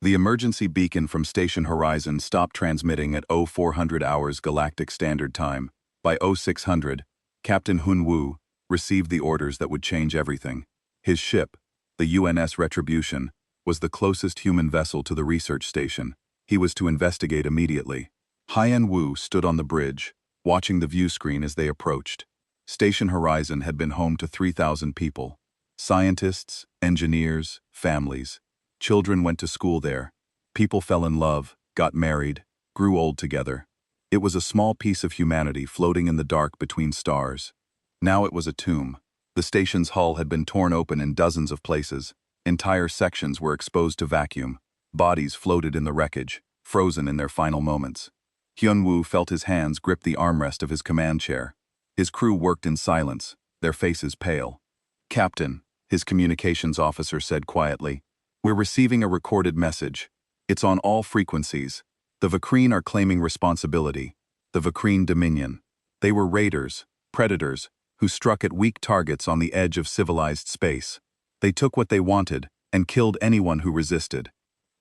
The emergency beacon from Station Horizon stopped transmitting at 0400 hours Galactic Standard Time. By 0600, Captain Hun Wu received the orders that would change everything. His ship, the UNS Retribution, was the closest human vessel to the research station. He was to investigate immediately. Haiyan Wu stood on the bridge, watching the view screen as they approached. Station Horizon had been home to 3,000 people. Scientists, engineers, families. Children went to school there. People fell in love, got married, grew old together. It was a small piece of humanity floating in the dark between stars. Now it was a tomb. The station's hull had been torn open in dozens of places. Entire sections were exposed to vacuum. Bodies floated in the wreckage, frozen in their final moments. Hyun-woo felt his hands grip the armrest of his command chair. His crew worked in silence, their faces pale. "Captain," his communications officer said quietly, "we're receiving a recorded message. It's on all frequencies. The Vakreen are claiming responsibility. The Vakreen Dominion. They were raiders, predators, who struck at weak targets on the edge of civilized space. They took what they wanted and killed anyone who resisted.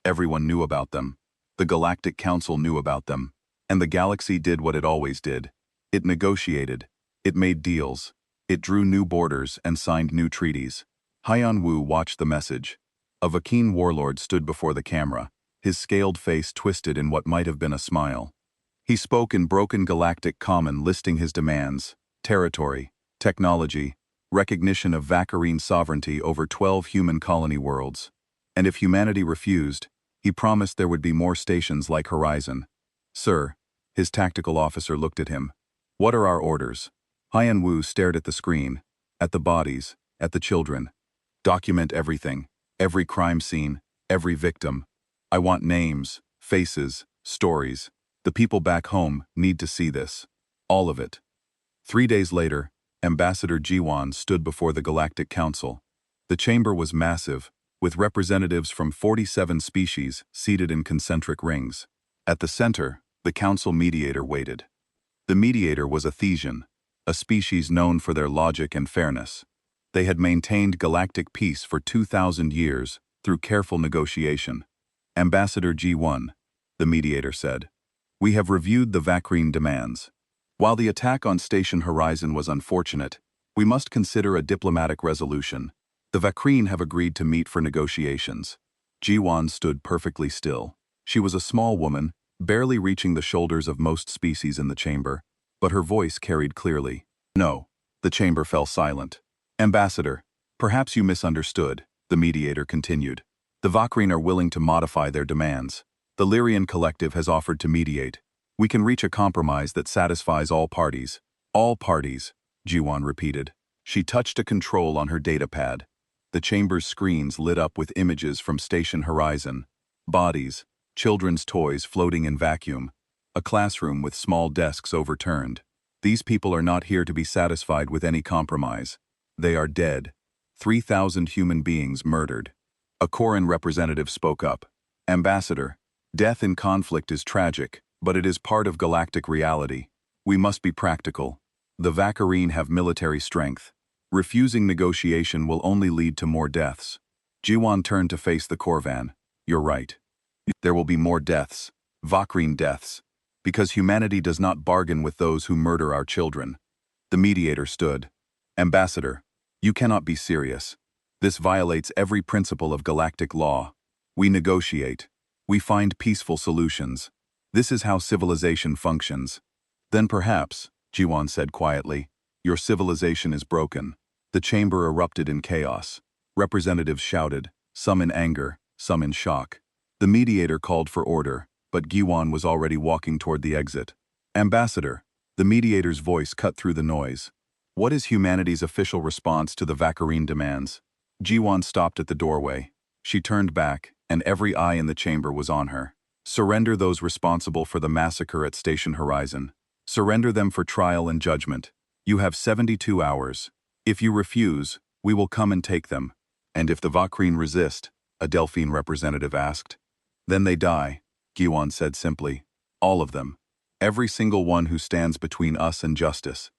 Everyone knew about them. The Galactic Council knew about them. And the galaxy did what it always did. It negotiated. It made deals. It drew new borders and signed new treaties." Haiyan-woo watched the message. A Vakeen warlord stood before the camera, his scaled face twisted in what might have been a smile. He spoke in broken galactic common, listing his demands: territory, technology, recognition of Vakareen sovereignty over 12 human colony worlds. And if humanity refused, he promised there would be more stations like Horizon. "Sir," his tactical officer looked at him. "What are our orders?" Haiyan-woo stared at the screen, at the bodies, at the children. "Document everything, every crime scene, every victim. I want names, faces, stories. The people back home need to see this. All of it." 3 days later, Ambassador Ji-won stood before the Galactic Council. The chamber was massive, with representatives from 47 species seated in concentric rings. At the center, the council mediator waited. The mediator was a Thesian, a species known for their logic and fairness. They had maintained galactic peace for 2,000 years through careful negotiation. "Ambassador G1, the mediator said, "we have reviewed the Vakreen demands. While the attack on Station Horizon was unfortunate, we must consider a diplomatic resolution. The Vakreen have agreed to meet for negotiations." Ji-won stood perfectly still. She was a small woman, barely reaching the shoulders of most species in the chamber, but her voice carried clearly. "No." The chamber fell silent. "Ambassador, perhaps you misunderstood," the mediator continued. "The Vakreen are willing to modify their demands. The Lyrian Collective has offered to mediate. We can reach a compromise that satisfies all parties." "All parties," Ji-won repeated. She touched a control on her datapad. The chamber's screens lit up with images from Station Horizon. Bodies, children's toys floating in vacuum, a classroom with small desks overturned. These people are not here to be satisfied with any compromise. They are dead. 3,000 human beings murdered. A Koran representative spoke up. "Ambassador, death in conflict is tragic, but it is part of galactic reality. We must be practical. The Vakareen have military strength. Refusing negotiation will only lead to more deaths." Ji-won turned to face the Korvan. "You're right. There will be more deaths, Vakreen deaths, because humanity does not bargain with those who murder our children." The mediator stood. "Ambassador, you cannot be serious. This violates every principle of galactic law. We negotiate. We find peaceful solutions. This is how civilization functions." "Then perhaps," Ji-won said quietly, "your civilization is broken." The chamber erupted in chaos. Representatives shouted, some in anger, some in shock. The mediator called for order, but Ji-won was already walking toward the exit. "Ambassador," the mediator's voice cut through the noise. "What is humanity's official response to the Vakareen demands?" Ji-won stopped at the doorway. She turned back, and every eye in the chamber was on her. "Surrender those responsible for the massacre at Station Horizon. Surrender them for trial and judgment. You have 72 hours. If you refuse, we will come and take them." "And if the Vakreen resist?" a Delphine representative asked. "Then they die," Ji-won said simply. "All of them. Every single one who stands between us and justice."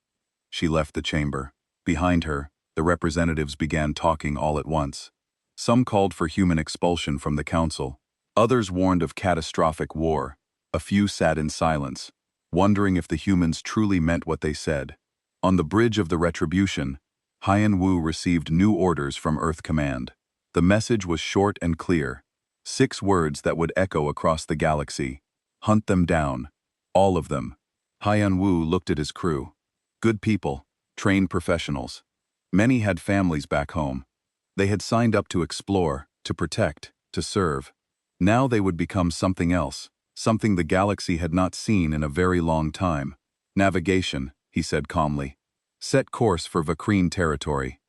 She left the chamber. Behind her, the representatives began talking all at once. Some called for human expulsion from the council. Others warned of catastrophic war. A few sat in silence, wondering if the humans truly meant what they said. On the bridge of the Retribution, Haiyan Wu received new orders from Earth Command. The message was short and clear. 6 words that would echo across the galaxy. Hunt them down. All of them. Haiyan Wu looked at his crew. Good people, trained professionals. Many had families back home. They had signed up to explore, to protect, to serve. Now they would become something else, something the galaxy had not seen in a very long time. Navigation, he said calmly. Set course for Vakreen territory.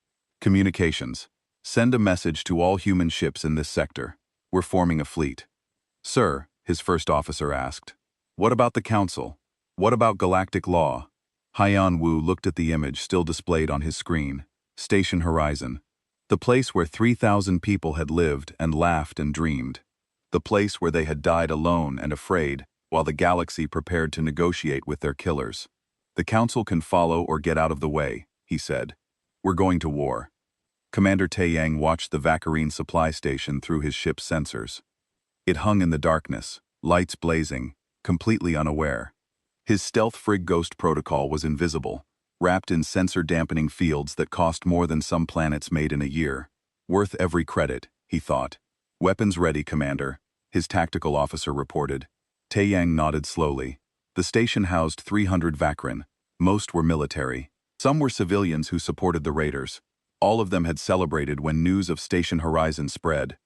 Communications. Send a message to all human ships in this sector. We're forming a fleet. Sir, his first officer asked. What about the Council? What about galactic law? Haiyan Wu looked at the image still displayed on his screen. Station Horizon. The place where 3,000 people had lived and laughed and dreamed. The place where they had died alone and afraid, while the galaxy prepared to negotiate with their killers. The Council can follow or get out of the way, he said. We're going to war. Commander Taeyang watched the Vakarine supply station through his ship's sensors. It hung in the darkness, lights blazing, completely unaware. His stealth Frigg Ghost protocol was invisible, wrapped in sensor-dampening fields that cost more than some planets made in a year. Worth every credit, he thought. Weapons ready, Commander, his tactical officer reported. Taeyang nodded slowly. The station housed 300 Vakrin. Most were military. Some were civilians who supported the raiders. All of them had celebrated when news of Station Horizon spread.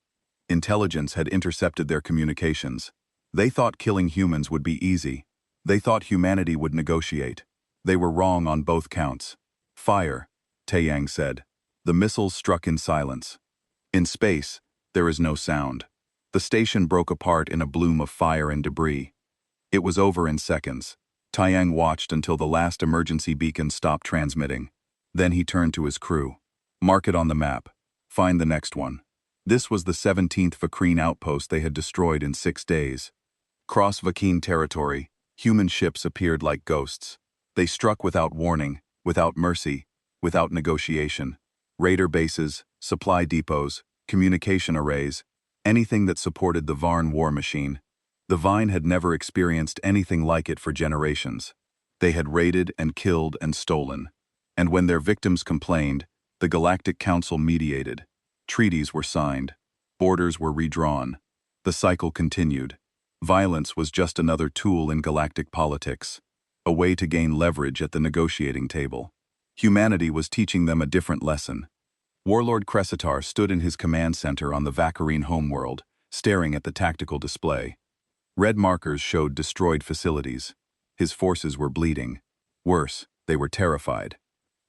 Intelligence had intercepted their communications. They thought killing humans would be easy. They thought humanity would negotiate. They were wrong on both counts. Fire, Taeyang said. The missiles struck in silence. In space, there is no sound. The station broke apart in a bloom of fire and debris. It was over in seconds. Taeyang watched until the last emergency beacon stopped transmitting. Then he turned to his crew. Mark it on the map. Find the next one. This was the 17th Vakreen outpost they had destroyed in 6 days. Cross Vakreen territory, human ships appeared like ghosts. They struck without warning, without mercy, without negotiation. Raider bases, supply depots, communication arrays, anything that supported the Varn war machine. The Vine had never experienced anything like it for generations. They had raided and killed and stolen. And when their victims complained, the Galactic Council mediated. Treaties were signed. Borders were redrawn. The cycle continued. Violence was just another tool in galactic politics. A way to gain leverage at the negotiating table. Humanity was teaching them a different lesson. Warlord Cressitar stood in his command center on the Vakarine homeworld, staring at the tactical display. Red markers showed destroyed facilities. His forces were bleeding. Worse, they were terrified.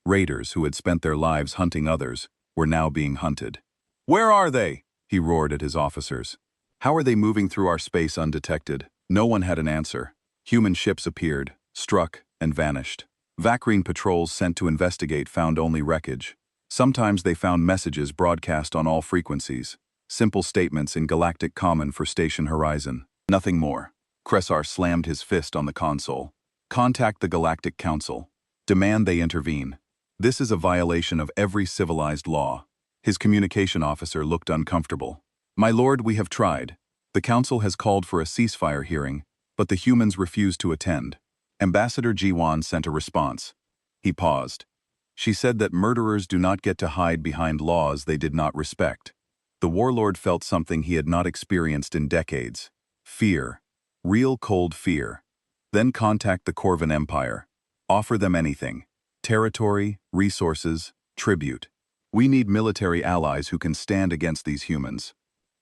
Raiders who had spent their lives hunting others were now being hunted. "Where are they?" he roared at his officers. "How are they moving through our space undetected?" No one had an answer. Human ships appeared, struck, and vanished. Vakrine patrols sent to investigate found only wreckage. Sometimes they found messages broadcast on all frequencies. Simple statements in galactic common for Station Horizon. Nothing more. Cressar slammed his fist on the console. Contact the Galactic Council. Demand they intervene. This is a violation of every civilized law. His communication officer looked uncomfortable. My lord, we have tried. The Council has called for a ceasefire hearing, but the humans refused to attend. Ambassador Jiwan sent a response. He paused. She said that murderers do not get to hide behind laws they did not respect. The warlord felt something he had not experienced in decades. Fear. Real cold fear. Then contact the Corvan Empire. Offer them anything. Territory, resources, tribute. We need military allies who can stand against these humans.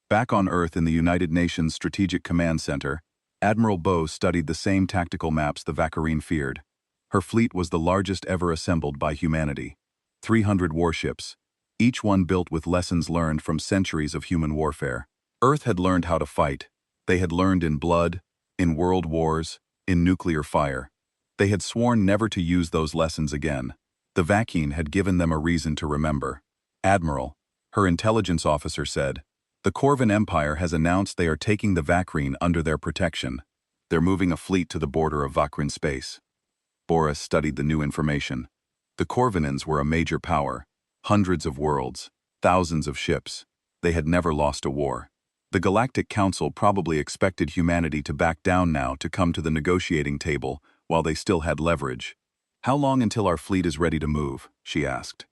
Back on Earth in the United Nations Strategic Command Center, Admiral Bo studied the same tactical maps the Vakarine feared. Her fleet was the largest ever assembled by humanity. 300 warships, each one built with lessons learned from centuries of human warfare. Earth had learned how to fight. They had learned in blood, in world wars, in nuclear fire. They had sworn never to use those lessons again. The Vakrine had given them a reason to remember. Admiral, her intelligence officer said, the Corvan Empire has announced they are taking the Vakrine under their protection. They're moving a fleet to the border of Vakrine space. Boris studied the new information. The Corvanans were a major power. Hundreds of worlds, thousands of ships. They had never lost a war. The Galactic Council probably expected humanity to back down now to come to the negotiating table while they still had leverage. "How long until our fleet is ready to move?" she asked.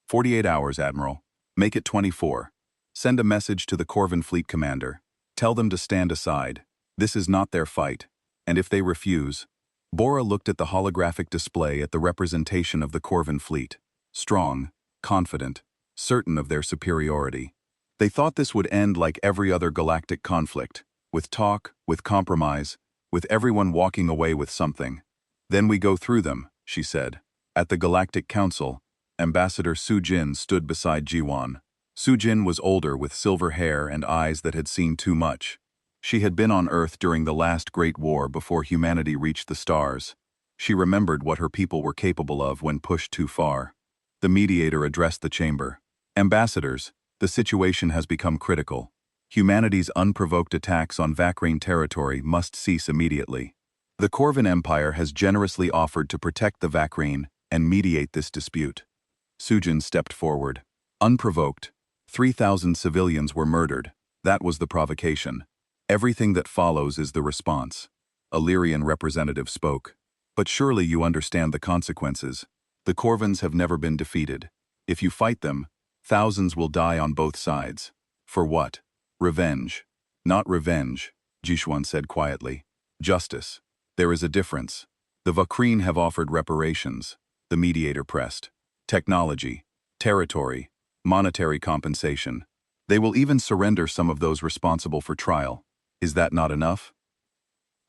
48 hours, Admiral. Make it 24. Send a message to the Corvan fleet commander. Tell them to stand aside. This is not their fight. And if they refuse..." Bora looked at the holographic display at the representation of the Corvan fleet. Strong, confident, certain of their superiority. They thought this would end like every other galactic conflict, with talk, with compromise, with everyone walking away with something. "Then we go through them," she said. At the Galactic Council, Ambassador Su-Jin stood beside Ji-won. Su-Jin was older with silver hair and eyes that had seen too much. She had been on Earth during the last Great War before humanity reached the stars. She remembered what her people were capable of when pushed too far. The mediator addressed the chamber. "Ambassadors, the situation has become critical. Humanity's unprovoked attacks on Vakrine territory must cease immediately. The Corvan Empire has generously offered to protect the Vakrine and mediate this dispute." Su-Jin stepped forward. "Unprovoked. 3,000 civilians were murdered. That was the provocation. Everything that follows is the response." A Lyrian representative spoke. "But surely you understand the consequences. The Corvans have never been defeated. If you fight them, thousands will die on both sides. For what? Revenge." "Not revenge," Jishuan said quietly. "Justice. There is a difference. The Vakrine have offered reparations," the mediator pressed. "Technology, territory, monetary compensation. They will even surrender some of those responsible for trial. Is that not enough?"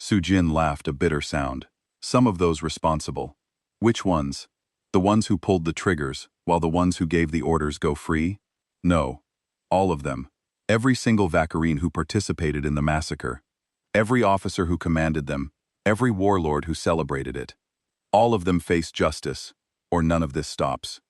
Su-Jin laughed a bitter sound. "Some of those responsible. Which ones? The ones who pulled the triggers, while the ones who gave the orders go free? No. All of them. Every single Vakrine who participated in the massacre. Every officer who commanded them. Every warlord who celebrated it. All of them face justice, or none of this stops."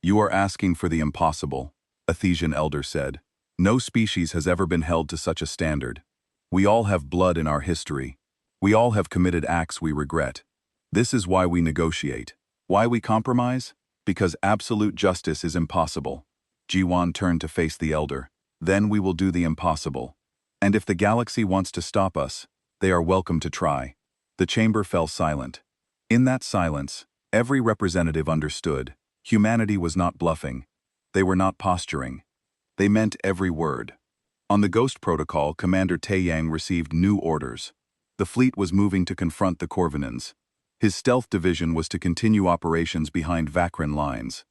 "You are asking for the impossible," a Thesian elder said. "No species has ever been held to such a standard. We all have blood in our history. We all have committed acts we regret. This is why we negotiate. Why we compromise? Because absolute justice is impossible." Ji-won turned to face the elder. "Then we will do the impossible. And if the galaxy wants to stop us, they are welcome to try." The chamber fell silent. In that silence, every representative understood. Humanity was not bluffing. They were not posturing. They meant every word. On the Ghost Protocol, Commander Taeyang received new orders. The fleet was moving to confront the Corvanans. His stealth division was to continue operations behind Vakrine lines.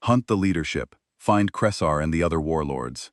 Hunt the leadership, find Kressar and the other warlords.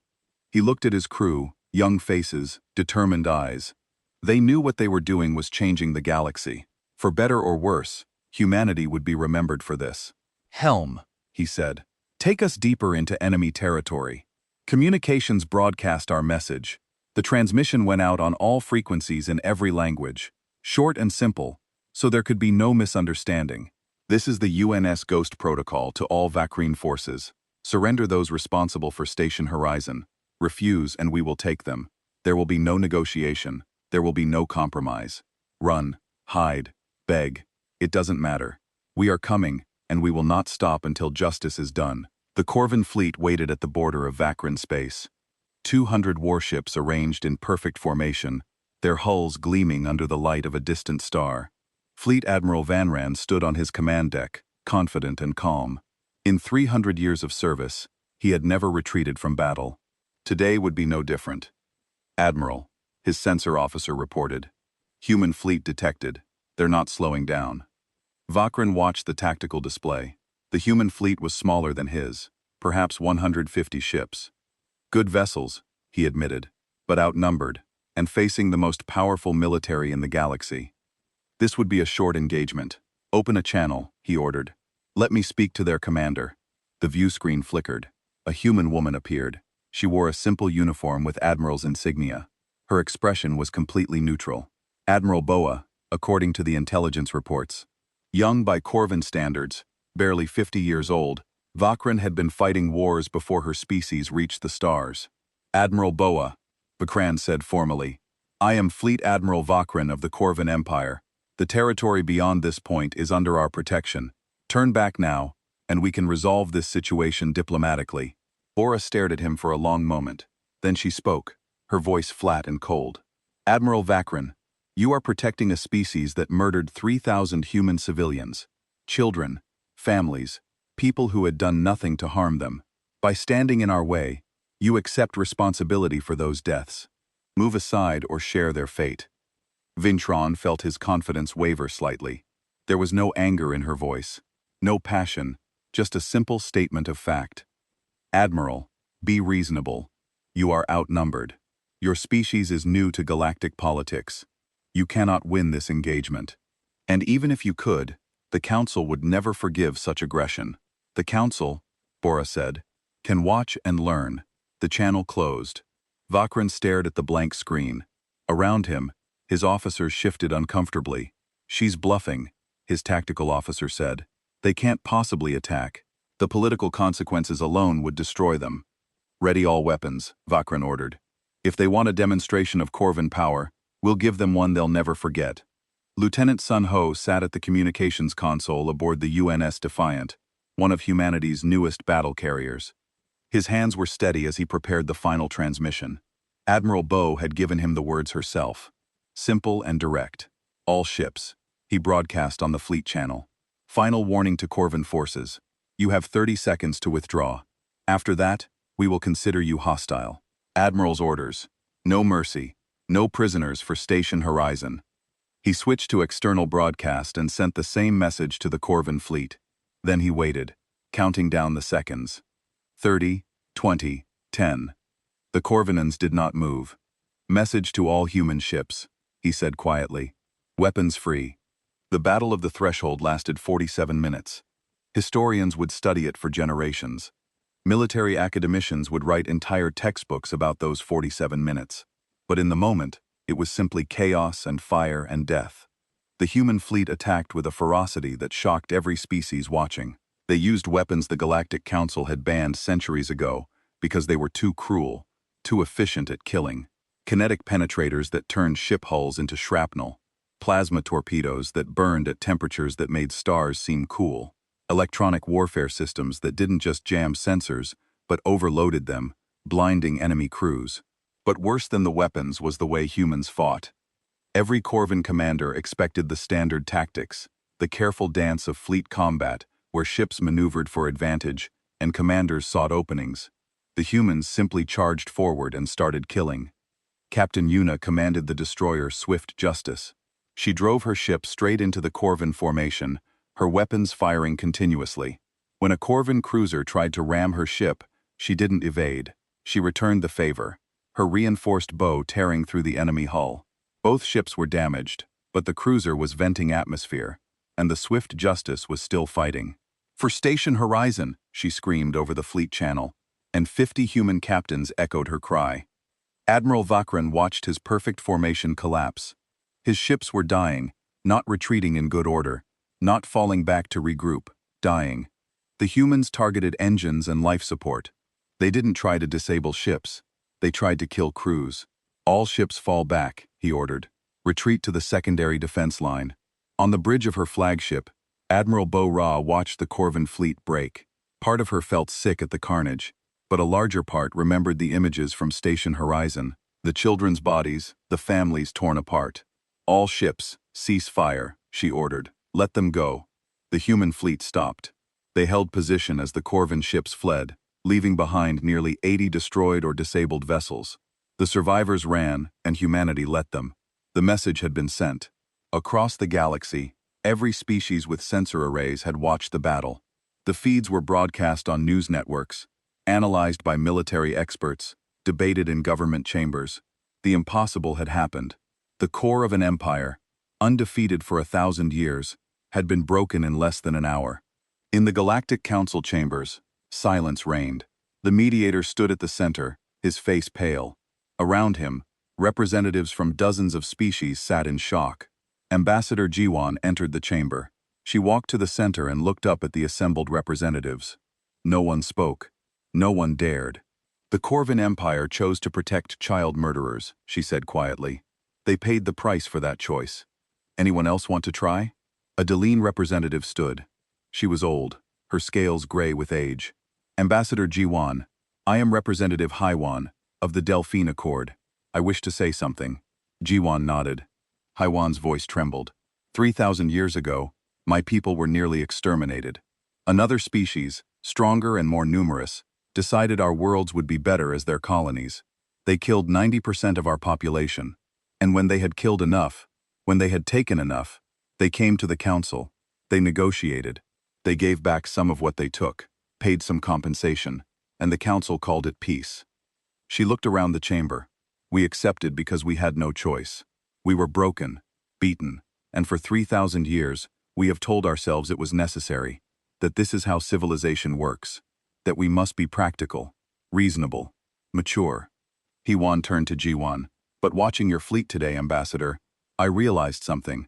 He looked at his crew, young faces, determined eyes. They knew what they were doing was changing the galaxy. For better or worse, humanity would be remembered for this. "Helm," he said, "take us deeper into enemy territory." Communications broadcast our message. The transmission went out on all frequencies in every language, short and simple, so there could be no misunderstanding. "This is the UNS Ghost Protocol to all Vakrine forces. Surrender those responsible for Station Horizon. Refuse and we will take them. There will be no negotiation. There will be no compromise. Run, hide, beg. It doesn't matter. We are coming, and we will not stop until justice is done." The Corvan fleet waited at the border of Vakrine space. 200 warships arranged in perfect formation, their hulls gleaming under the light of a distant star. Fleet Admiral Vanran stood on his command deck, confident and calm. In 300 years of service, he had never retreated from battle. Today would be no different. "Admiral," his sensor officer reported. "Human fleet detected. They're not slowing down." Vakrine watched the tactical display. The human fleet was smaller than his, perhaps 150 ships. "Good vessels," he admitted, "but outnumbered, and facing the most powerful military in the galaxy. This would be a short engagement. Open a channel," he ordered. "Let me speak to their commander." The view screen flickered. A human woman appeared. She wore a simple uniform with Admiral's insignia. Her expression was completely neutral. Admiral Boa, according to the intelligence reports. Young by Corvan standards, barely 50 years old, Vakrine had been fighting wars before her species reached the stars. "Admiral Boa," Vakrine said formally, "I am Fleet Admiral Vakrine of the Corvan Empire. The territory beyond this point is under our protection. Turn back now, and we can resolve this situation diplomatically." Bora stared at him for a long moment. Then she spoke. her voice flat and cold. "Admiral Vakran, you are protecting a species that murdered 3,000 human civilians, children, families, people who had done nothing to harm them. By standing in our way, you accept responsibility for those deaths. Move aside or share their fate." Vintron felt his confidence waver slightly. There was no anger in her voice, no passion, just a simple statement of fact. "Admiral, be reasonable. You are outnumbered. Your species is new to galactic politics. You cannot win this engagement. And even if you could, the Council would never forgive such aggression." "The Council," Bora said, "can watch and learn." The channel closed. Vakran stared at the blank screen. Around him, his officers shifted uncomfortably. "She's bluffing," his tactical officer said. "They can't possibly attack. The political consequences alone would destroy them." "Ready all weapons," Vakran ordered. "If they want a demonstration of Corvin power, we'll give them one they'll never forget." Lieutenant Sun Ho sat at the communications console aboard the UNS Defiant, one of humanity's newest battle carriers. His hands were steady as he prepared the final transmission. Admiral Bo had given him the words herself. Simple and direct. "All ships," he broadcast on the fleet channel. "Final warning to Corvin forces. You have 30 seconds to withdraw. After that, we will consider you hostile. Admiral's orders. No mercy. No prisoners for Station Horizon." He switched to external broadcast and sent the same message to the Corvin fleet. Then he waited, counting down the seconds. 30, 20, 10. The Corvinans did not move. "Message to all human ships," he said quietly. "Weapons free." The Battle of the Threshold lasted 47 minutes. Historians would study it for generations. Military academicians would write entire textbooks about those 47 minutes. But in the moment, it was simply chaos and fire and death. The human fleet attacked with a ferocity that shocked every species watching. They used weapons the Galactic Council had banned centuries ago because they were too cruel, too efficient at killing. Kinetic penetrators that turned ship hulls into shrapnel. Plasma torpedoes that burned at temperatures that made stars seem cool. Electronic warfare systems that didn't just jam sensors, but overloaded them, blinding enemy crews. But worse than the weapons was the way humans fought. Every Corvin commander expected the standard tactics, the careful dance of fleet combat, where ships maneuvered for advantage and commanders sought openings. The humans simply charged forward and started killing. Captain Yuna commanded the destroyer Swift Justice. She drove her ship straight into the Corvin formation, her weapons firing continuously. When a Corvin cruiser tried to ram her ship, she didn't evade. She returned the favor, her reinforced bow tearing through the enemy hull. Both ships were damaged, but the cruiser was venting atmosphere, and the Swift Justice was still fighting. "For Station Horizon," she screamed over the fleet channel, and 50 human captains echoed her cry. Admiral Vakran watched his perfect formation collapse. His ships were dying, not retreating in good order, not falling back to regroup, dying. The humans targeted engines and life support. They didn't try to disable ships. They tried to kill crews. "All ships fall back," he ordered. "Retreat to the secondary defense line." On the bridge of her flagship, Admiral Bo Ra watched the Corvin fleet break. Part of her felt sick at the carnage, but a larger part remembered the images from Station Horizon, the children's bodies, the families torn apart. "All ships, cease fire," she ordered. "Let them go." The human fleet stopped. They held position as the Corvin ships fled, leaving behind nearly 80 destroyed or disabled vessels. The survivors ran, and humanity let them. The message had been sent. Across the galaxy, every species with sensor arrays had watched the battle. The feeds were broadcast on news networks, analyzed by military experts, debated in government chambers. The impossible had happened. The core of an empire, undefeated for 1,000 years, had been broken in less than an hour. In the Galactic Council chambers, silence reigned. The mediator stood at the center, his face pale. Around him, representatives from dozens of species sat in shock. Ambassador Jiwan entered the chamber. She walked to the center and looked up at the assembled representatives. No one spoke. No one dared. "The Corvin Empire chose to protect child murderers," she said quietly. "They paid the price for that choice. Anyone else want to try?" A Deline representative stood. She was old, her scales gray with age. "Ambassador Jiwan, I am Representative Haiwan, of the Delphine Accord. I wish to say something. Jiwan nodded. Haiwan's voice trembled. 3,000 years ago, my people were nearly exterminated. Another species, stronger and more numerous, decided our worlds would be better as their colonies. They killed 90% of our population. And when they had killed enough, when they had taken enough, they came to the council. They negotiated. They gave back some of what they took, paid some compensation, and the council called it peace. She looked around the chamber. We accepted because we had no choice. We were broken, beaten, and for 3,000 years, we have told ourselves it was necessary, that this is how civilization works, that we must be practical, reasonable, mature. Hewan turned to Jiwan. But watching your fleet today, Ambassador, I realized something.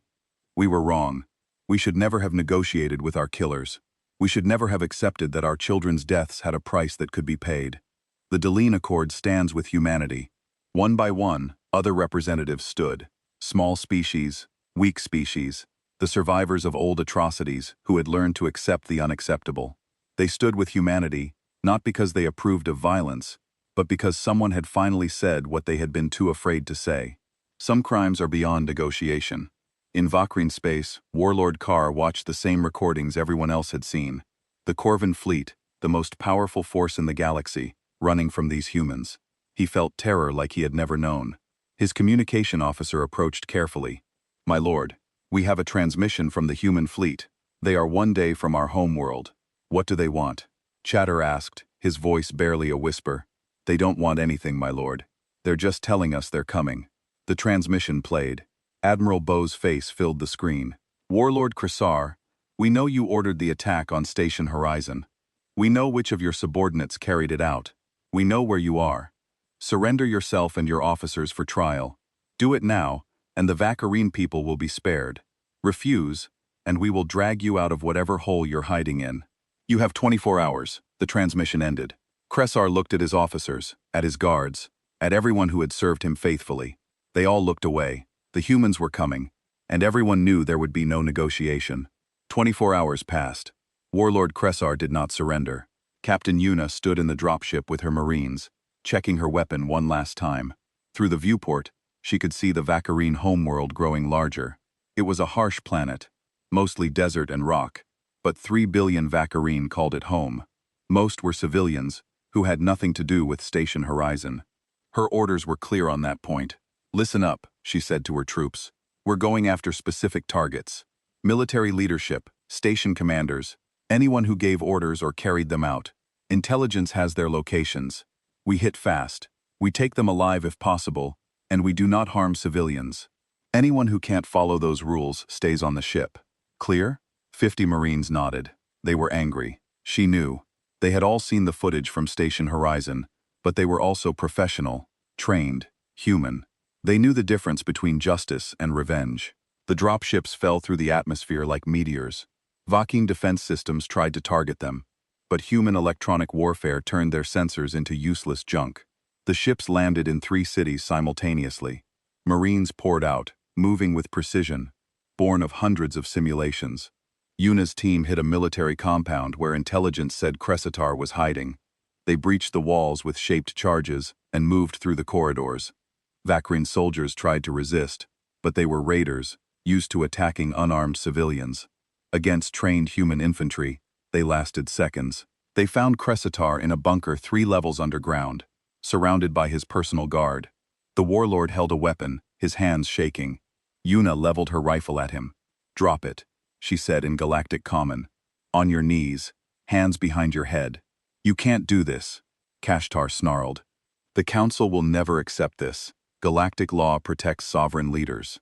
We were wrong. We should never have negotiated with our killers. We should never have accepted that our children's deaths had a price that could be paid. The Deline Accord stands with humanity. One by one, other representatives stood. Small species, weak species, the survivors of old atrocities who had learned to accept the unacceptable. They stood with humanity, not because they approved of violence, but because someone had finally said what they had been too afraid to say. Some crimes are beyond negotiation. In Vakrine space, Warlord Carr watched the same recordings everyone else had seen. The Corvin fleet, the most powerful force in the galaxy, running from these humans. He felt terror like he had never known. His communication officer approached carefully. My lord, we have a transmission from the human fleet. They are 1 day from our home world. What do they want? Chatter asked, his voice barely a whisper. They don't want anything, my lord. They're just telling us they're coming. The transmission played. Admiral Bo's face filled the screen. Warlord Krasar, we know you ordered the attack on Station Horizon. We know which of your subordinates carried it out. We know where you are. Surrender yourself and your officers for trial. Do it now, and the Vakarine people will be spared. Refuse, and we will drag you out of whatever hole you're hiding in. You have 24 hours. The transmission ended. Krasar looked at his officers, at his guards, at everyone who had served him faithfully. They all looked away. The humans were coming, and everyone knew there would be no negotiation. 24 hours passed. Warlord Krasar did not surrender. Captain Yuna stood in the dropship with her marines, checking her weapon one last time. Through the viewport, she could see the Vakarine homeworld growing larger. It was a harsh planet, mostly desert and rock, but 3 billion Vakarine called it home. Most were civilians, who had nothing to do with Station Horizon. Her orders were clear on that point. Listen up, she said to her troops. We're going after specific targets. Military leadership, station commanders, anyone who gave orders or carried them out. Intelligence has their locations. We hit fast. We take them alive if possible, and we do not harm civilians. Anyone who can't follow those rules stays on the ship. Clear? 50 Marines nodded. They were angry. She knew. They had all seen the footage from Station Horizon, but they were also professional, trained, human. They knew the difference between justice and revenge. The dropships fell through the atmosphere like meteors. Vakine defense systems tried to target them, but human electronic warfare turned their sensors into useless junk. The ships landed in 3 cities simultaneously. Marines poured out, moving with precision, born of hundreds of simulations. Yuna's team hit a military compound where intelligence said Kresitar was hiding. They breached the walls with shaped charges and moved through the corridors. Vakrine soldiers tried to resist, but they were raiders, used to attacking unarmed civilians. Against trained human infantry, they lasted seconds. They found Kresitar in a bunker 3 levels underground, surrounded by his personal guard. The warlord held a weapon, his hands shaking. Yuna leveled her rifle at him. Drop it, she said in Galactic Common. On your knees, hands behind your head. You can't do this, Kashtar snarled. The Council will never accept this. Galactic law protects sovereign leaders.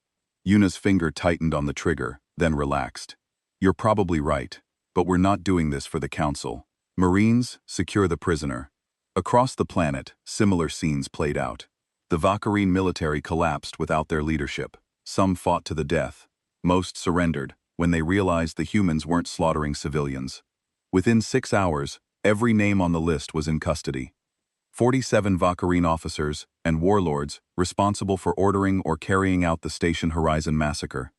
Yuna's finger tightened on the trigger, then relaxed. You're probably right, but we're not doing this for the Council. Marines, secure the prisoner. Across the planet, similar scenes played out. The Vakarine military collapsed without their leadership. Some fought to the death. Most surrendered when they realized the humans weren't slaughtering civilians. Within 6 hours, every name on the list was in custody. 47 Vakarine officers and warlords responsible for ordering or carrying out the Station Horizon massacre.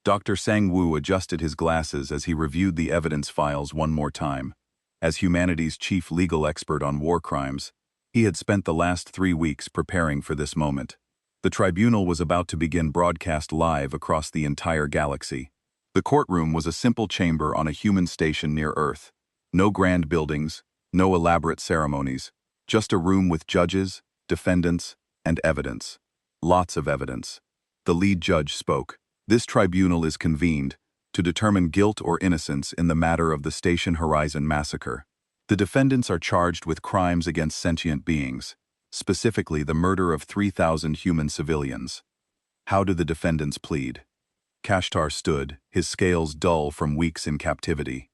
Dr. Sang-Woo adjusted his glasses as he reviewed the evidence files one more time. As humanity's chief legal expert on war crimes, he had spent the last 3 weeks preparing for this moment. The tribunal was about to begin broadcast live across the entire galaxy. The courtroom was a simple chamber on a human station near Earth. No grand buildings, no elaborate ceremonies, just a room with judges, defendants, and evidence. Lots of evidence. The lead judge spoke. This tribunal is convened to determine guilt or innocence in the matter of the Station Horizon massacre. The defendants are charged with crimes against sentient beings, specifically the murder of 3,000 human civilians. How do the defendants plead? Kashtar stood, his scales dull from weeks in captivity.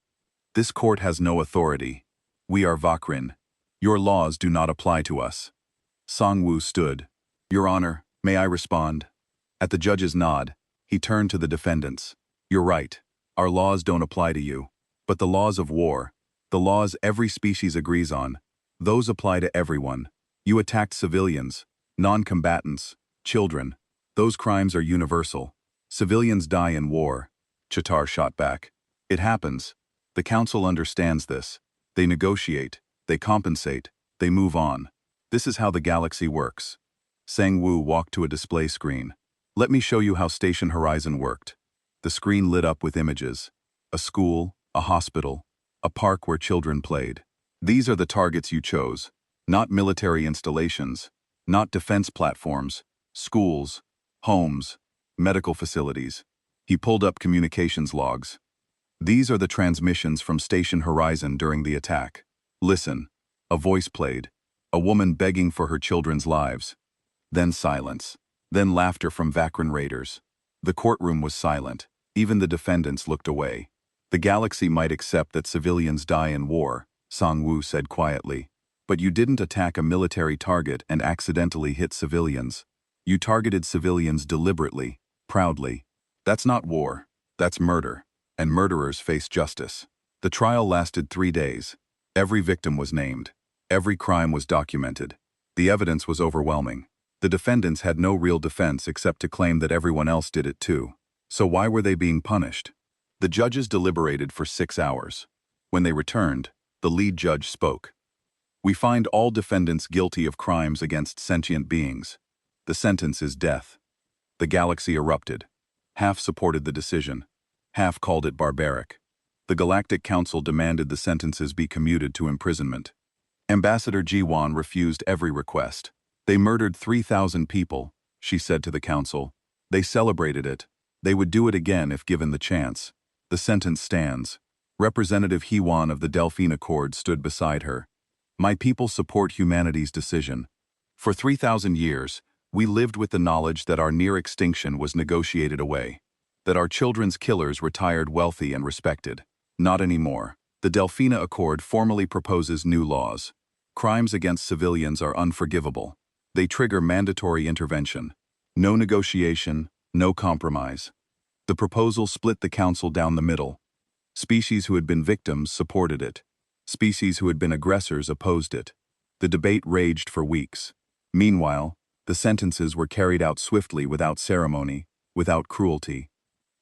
This court has no authority. We are Vakrin. Your laws do not apply to us. Songwoo stood. Your Honor, may I respond? At the judge's nod, he turned to the defendants. You're right. Our laws don't apply to you. But the laws of war, the laws every species agrees on, those apply to everyone. You attacked civilians, non-combatants, children. Those crimes are universal. Civilians die in war. Chittar shot back. It happens. The council understands this. They negotiate, they compensate, they move on. This is how the galaxy works. Sang-woo walked to a display screen. Let me show you how Station Horizon worked. The screen lit up with images. A school, a hospital, a park where children played. These are the targets you chose. Not military installations, not defense platforms, schools, homes, medical facilities. He pulled up communications logs. These are the transmissions from Station Horizon during the attack. Listen. A voice played. A woman begging for her children's lives. Then silence. Then laughter from Vakrin raiders. The courtroom was silent. Even the defendants looked away. The galaxy might accept that civilians die in war, Sang-woo said quietly. But you didn't attack a military target and accidentally hit civilians. You targeted civilians deliberately, proudly. That's not war. That's murder. And murderers face justice. The trial lasted 3 days. Every victim was named. Every crime was documented. The evidence was overwhelming. The defendants had no real defense except to claim that everyone else did it too. So why were they being punished? The judges deliberated for 6 hours. When they returned, the lead judge spoke. We find all defendants guilty of crimes against sentient beings. The sentence is death. The galaxy erupted. Half supported the decision. Half called it barbaric. The Galactic Council demanded the sentences be commuted to imprisonment. Ambassador Ji-won refused every request. They murdered 3,000 people, she said to the council. They celebrated it. They would do it again if given the chance. The sentence stands. Representative Hee-won of the Delphine Accord stood beside her. My people support humanity's decision. For 3,000 years, we lived with the knowledge that our near extinction was negotiated away. That our children's killers retired wealthy and respected. Not anymore. The Delphine Accord formally proposes new laws. Crimes against civilians are unforgivable. They trigger mandatory intervention. No negotiation, no compromise. The proposal split the council down the middle. Species who had been victims supported it. Species who had been aggressors opposed it. The debate raged for weeks. Meanwhile, the sentences were carried out swiftly without ceremony, without cruelty.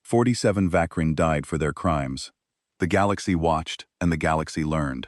47 Vakrin died for their crimes. The galaxy watched, and the galaxy learned.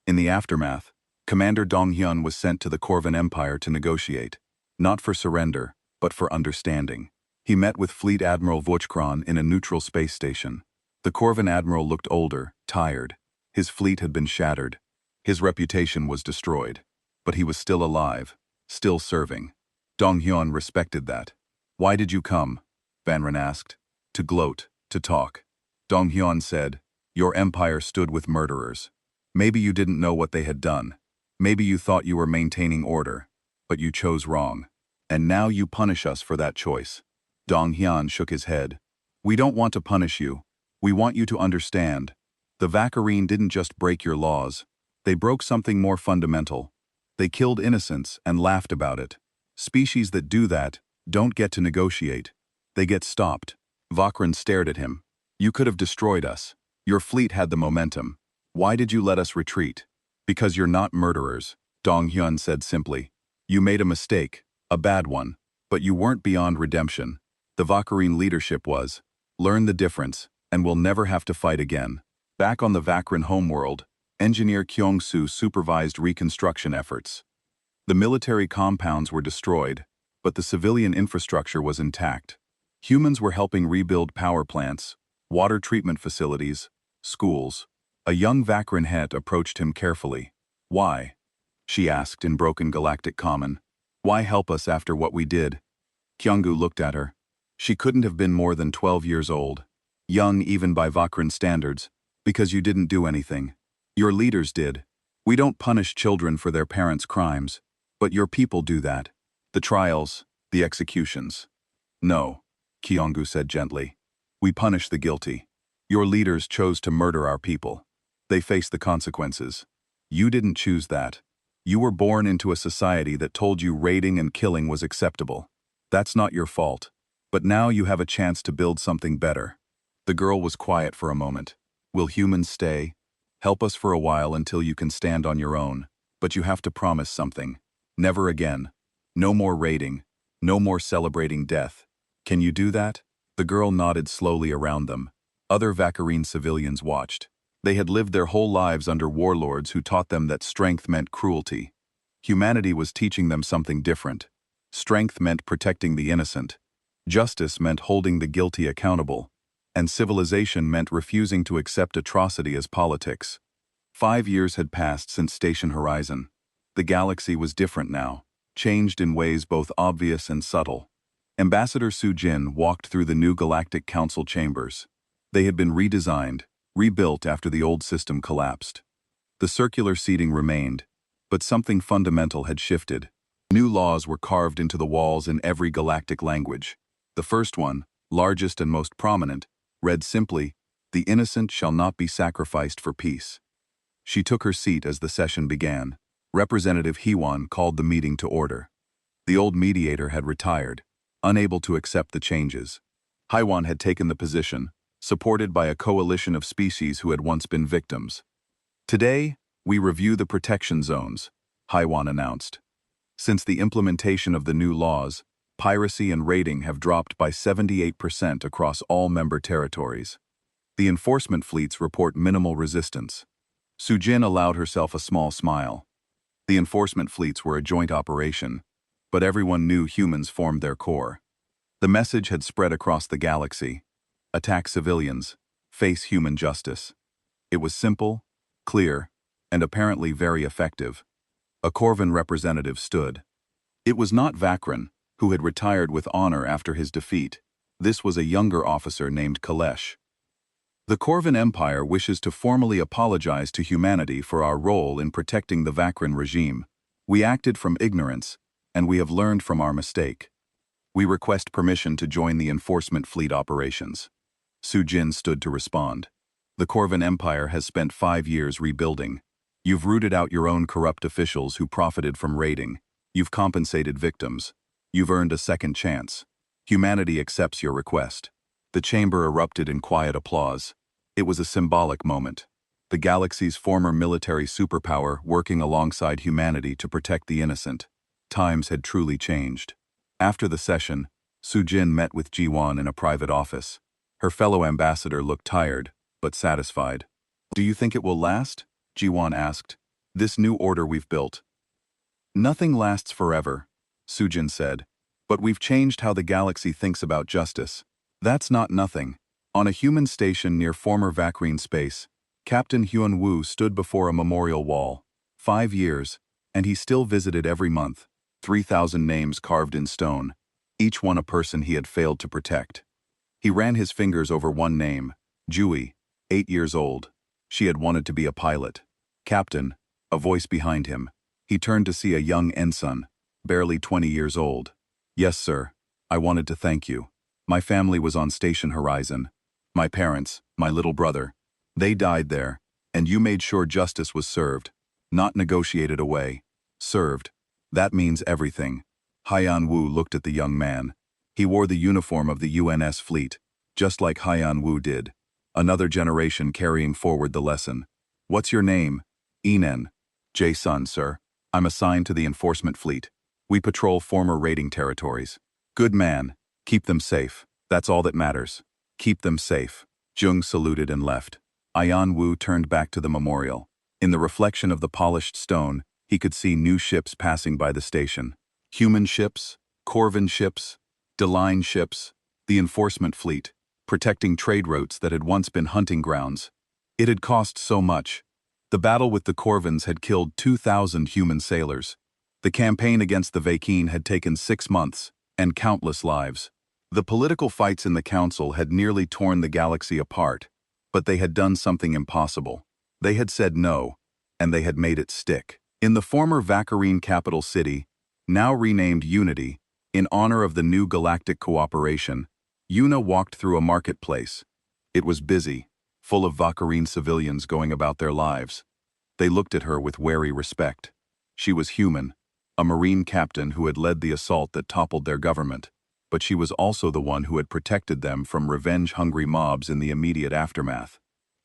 In the aftermath, Commander Dong-hyun was sent to the Corvan Empire to negotiate, not for surrender, but for understanding. He met with Fleet Admiral Vochkron in a neutral space station. The Corvan Admiral looked older, tired. His fleet had been shattered. His reputation was destroyed. But he was still alive, still serving. Dong-hyun respected that. Why did you come? Vanran asked. To gloat, to talk. Dong-hyun said, your empire stood with murderers. Maybe you didn't know what they had done. Maybe you thought you were maintaining order. But you chose wrong. And now you punish us for that choice. Dong-hyun shook his head. We don't want to punish you. We want you to understand. The Vakrin didn't just break your laws. They broke something more fundamental. They killed innocents and laughed about it. Species that do that don't get to negotiate. They get stopped. Vakrin stared at him. You could have destroyed us. Your fleet had the momentum. Why did you let us retreat? Because you're not murderers, Dong-hyun said simply. You made a mistake, a bad one, but you weren't beyond redemption. The Vakrin leadership was. Learn the difference, and we'll never have to fight again. Back on the Vakrin homeworld, engineer Kyung-soo supervised reconstruction efforts. The military compounds were destroyed, but the civilian infrastructure was intact. Humans were helping rebuild power plants, water treatment facilities, schools. A young Vakran het approached him carefully. "Why?" she asked in broken galactic common. "Why help us after what we did?" Kyunggu looked at her. She couldn't have been more than 12 years old. Young even by Vakran standards, because you didn't do anything. Your leaders did. We don't punish children for their parents' crimes, but your people do that. The trials, the executions. "No," Kyunggu said gently. "We punish the guilty. Your leaders chose to murder our people. They face the consequences. You didn't choose that. You were born into a society that told you raiding and killing was acceptable. That's not your fault. But now you have a chance to build something better." The girl was quiet for a moment. "Will humans stay? Help us for a while until you can stand on your own. But you have to promise something. Never again. No more raiding. No more celebrating death. Can you do that?" The girl nodded slowly around them. Other Vakarine civilians watched. They had lived their whole lives under warlords who taught them that strength meant cruelty. Humanity was teaching them something different. Strength meant protecting the innocent. Justice meant holding the guilty accountable. And civilization meant refusing to accept atrocity as politics. 5 years had passed since Station Horizon. The galaxy was different now, changed in ways both obvious and subtle. Ambassador Su Jin walked through the new Galactic Council chambers. They had been redesigned, rebuilt after the old system collapsed. The circular seating remained, but something fundamental had shifted. New laws were carved into the walls in every galactic language. The first one, largest and most prominent, read simply, "The innocent shall not be sacrificed for peace." She took her seat as the session began. Representative Hewan called the meeting to order. The old mediator had retired, unable to accept the changes. Haiwan had taken the position, supported by a coalition of species who had once been victims. "Today, we review the protection zones," Haiwan announced. Since the implementation of the new laws, piracy and raiding have dropped by 78% across all member territories. The enforcement fleets report minimal resistance. Sujin allowed herself a small smile. The enforcement fleets were a joint operation, but everyone knew humans formed their core. The message had spread across the galaxy. Attack civilians, face human justice. It was simple, clear, and apparently very effective. A Corvan representative stood. It was not Vakran, who had retired with honor after his defeat. This was a younger officer named Kalesh. "The Corvan Empire wishes to formally apologize to humanity for our role in protecting the Vakran regime. We acted from ignorance, and we have learned from our mistake. We request permission to join the enforcement fleet operations." Sujin stood to respond. "The Corvan Empire has spent 5 years rebuilding. You've rooted out your own corrupt officials who profited from raiding. You've compensated victims. You've earned a second chance. Humanity accepts your request." The chamber erupted in quiet applause. It was a symbolic moment. The galaxy's former military superpower working alongside humanity to protect the innocent. Times had truly changed. After the session, Sujin met with Jiwan in a private office. Her fellow ambassador looked tired, but satisfied. "Do you think it will last?" Jiwan asked. "This new order we've built." "Nothing lasts forever," Sujin said. "But we've changed how the galaxy thinks about justice. That's not nothing." On a human station near former Vakrine space, Captain Hyun Woo stood before a memorial wall. 5 years, and he still visited every month. 3,000 names carved in stone, each one a person he had failed to protect. He ran his fingers over one name, Jui, 8 years old. She had wanted to be a pilot. "Captain," a voice behind him. He turned to see a young ensign, barely 20 years old. "Yes, sir. I wanted to thank you. My family was on Station Horizon. My parents, my little brother. They died there, and you made sure justice was served. Not negotiated away. Served. That means everything." Haiyan Wu looked at the young man. He wore the uniform of the UNS fleet, just like Haiyan Wu did. Another generation carrying forward the lesson. "What's your name?" "Enen." "Jae-sun, sir. I'm assigned to the enforcement fleet. We patrol former raiding territories." "Good man. Keep them safe. That's all that matters. Keep them safe." Jung saluted and left. Ayan Wu turned back to the memorial. In the reflection of the polished stone, he could see new ships passing by the station. Human ships, Corvin ships, Deline ships, the enforcement fleet, protecting trade routes that had once been hunting grounds. It had cost so much. The battle with the Corvins had killed 2,000 human sailors. The campaign against the Vakeen had taken 6 months, and countless lives. The political fights in the Council had nearly torn the galaxy apart, but they had done something impossible. They had said no, and they had made it stick. In the former Vacarine capital city, now renamed Unity, in honor of the new galactic cooperation, Yuna walked through a marketplace. It was busy, full of Vacarine civilians going about their lives. They looked at her with wary respect. She was human, a Marine captain who had led the assault that toppled their government, but she was also the one who had protected them from revenge-hungry mobs in the immediate aftermath.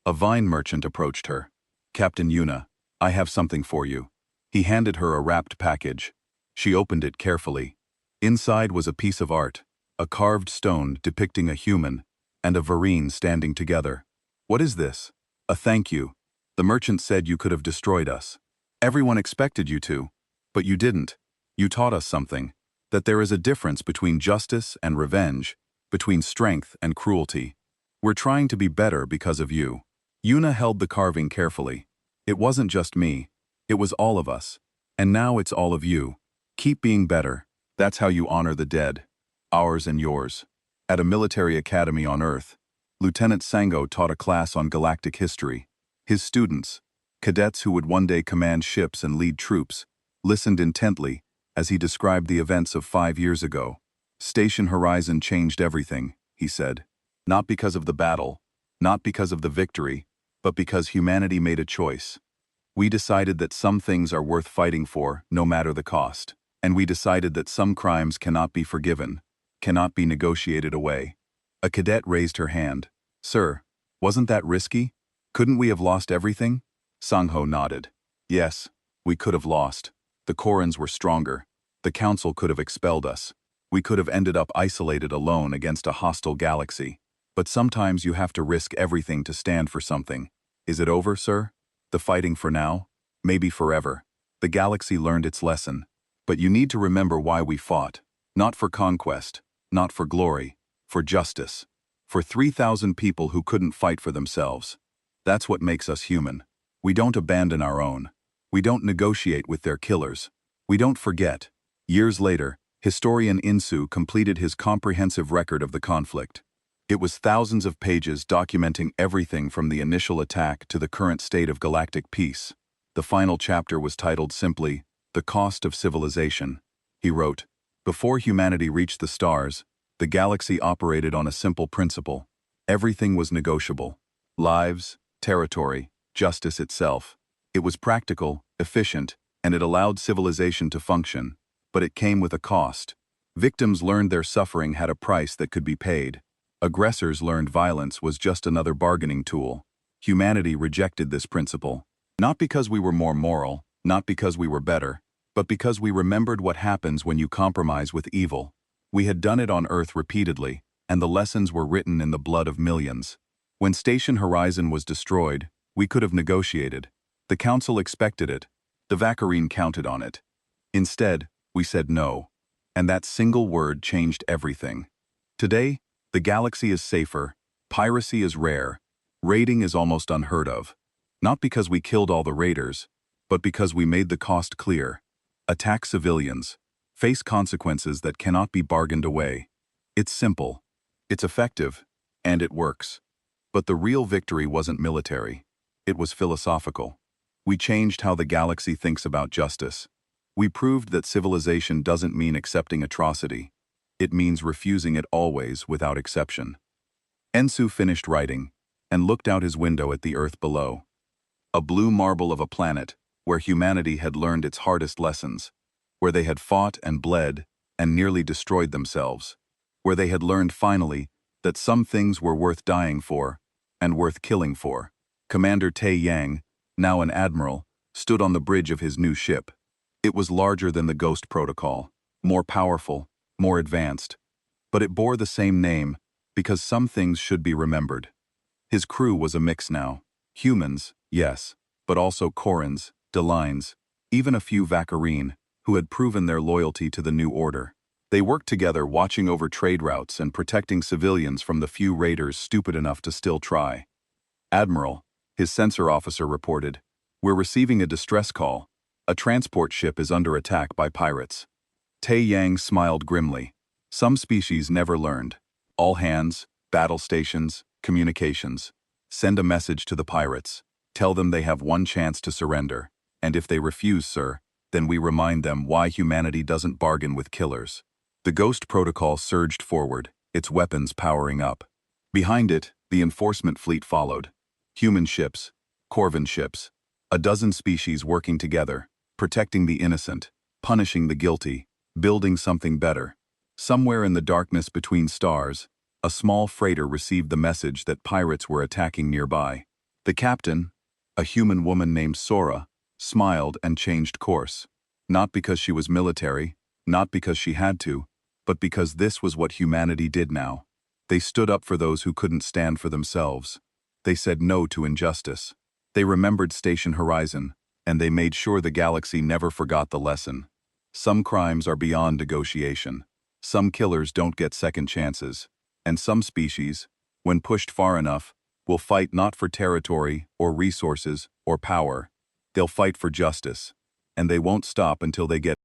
A vine merchant approached her. "Captain Yuna, I have something for you." He handed her a wrapped package. She opened it carefully. Inside was a piece of art, a carved stone depicting a human and a Varine standing together. "What is this?" "A thank you. The merchant said you could have destroyed us. Everyone expected you to, but you didn't. You taught us something, that there is a difference between justice and revenge, between strength and cruelty. We're trying to be better because of you." Yuna held the carving carefully. "It wasn't just me. It was all of us. And now it's all of you. Keep being better. That's how you honor the dead. Ours and yours." At a military academy on Earth, Lieutenant Sango taught a class on galactic history. His students, cadets who would one day command ships and lead troops, listened intently as he described the events of 5 years ago. "Station Horizon changed everything," he said. "Not because of the battle, not because of the victory, but because humanity made a choice. We decided that some things are worth fighting for, no matter the cost. And we decided that some crimes cannot be forgiven, cannot be negotiated away." A cadet raised her hand. "Sir, wasn't that risky? Couldn't we have lost everything?" Sangho nodded. "Yes, we could have lost. The Korans were stronger. The Council could have expelled us. We could have ended up isolated alone against a hostile galaxy. But sometimes you have to risk everything to stand for something. Is it over, sir? The fighting for now? Maybe forever. The galaxy learned its lesson. But you need to remember why we fought. Not for conquest, not for glory, for justice. For 3,000 people who couldn't fight for themselves. That's what makes us human. We don't abandon our own. We don't negotiate with their killers. We don't forget." Years later, historian Insu completed his comprehensive record of the conflict. It was thousands of pages documenting everything from the initial attack to the current state of galactic peace. The final chapter was titled simply, "The Cost of Civilization." He wrote, "Before humanity reached the stars, the galaxy operated on a simple principle. Everything was negotiable. Lives, territory, justice itself. It was practical, efficient, and it allowed civilization to function. But it came with a cost. Victims learned their suffering had a price that could be paid. Aggressors learned violence was just another bargaining tool. Humanity rejected this principle. Not because we were more moral, not because we were better, but because we remembered what happens when you compromise with evil. We had done it on Earth repeatedly, and the lessons were written in the blood of millions. When Station Horizon was destroyed, we could have negotiated. The Council expected it. The Vacarine counted on it. Instead, we said no. And that single word changed everything. Today, the galaxy is safer, piracy is rare, raiding is almost unheard of. Not because we killed all the raiders, but because we made the cost clear. Attack civilians. Face consequences that cannot be bargained away. It's simple. It's effective. And it works. But the real victory wasn't military. It was philosophical. We changed how the galaxy thinks about justice. We proved that civilization doesn't mean accepting atrocity. It means refusing it always, without exception. Ensu finished writing, and looked out his window at the Earth below. A blue marble of a planet, where humanity had learned its hardest lessons. Where they had fought and bled, and nearly destroyed themselves. Where they had learned finally, that some things were worth dying for, and worth killing for. Commander Tae Yang, now an admiral, stood on the bridge of his new ship. It was larger than the Ghost Protocol, more powerful, more advanced. But it bore the same name, because some things should be remembered. His crew was a mix now. Humans, yes, but also Korans, Delines, even a few Vacarine, who had proven their loyalty to the new order. They worked together watching over trade routes and protecting civilians from the few raiders stupid enough to still try. Admiral, his sensor officer reported, "We're receiving a distress call. A transport ship is under attack by pirates." Tai Yang smiled grimly. Some species never learned. All hands, battle stations, communications. Send a message to the pirates. Tell them they have one chance to surrender. And if they refuse, sir, then we remind them why humanity doesn't bargain with killers. The Ghost Protocol surged forward, its weapons powering up. Behind it, the enforcement fleet followed. Human ships, Corvin ships, a dozen species working together, protecting the innocent, punishing the guilty, building something better. Somewhere in the darkness between stars, a small freighter received the message that pirates were attacking nearby. The captain, a human woman named Sora, smiled and changed course. Not because she was military, not because she had to, but because this was what humanity did now. They stood up for those who couldn't stand for themselves. They said no to injustice. They remembered Station Horizon, and they made sure the galaxy never forgot the lesson. Some crimes are beyond negotiation. Some killers don't get second chances. And some species, when pushed far enough, will fight not for territory or resources or power. They'll fight for justice. And they won't stop until they get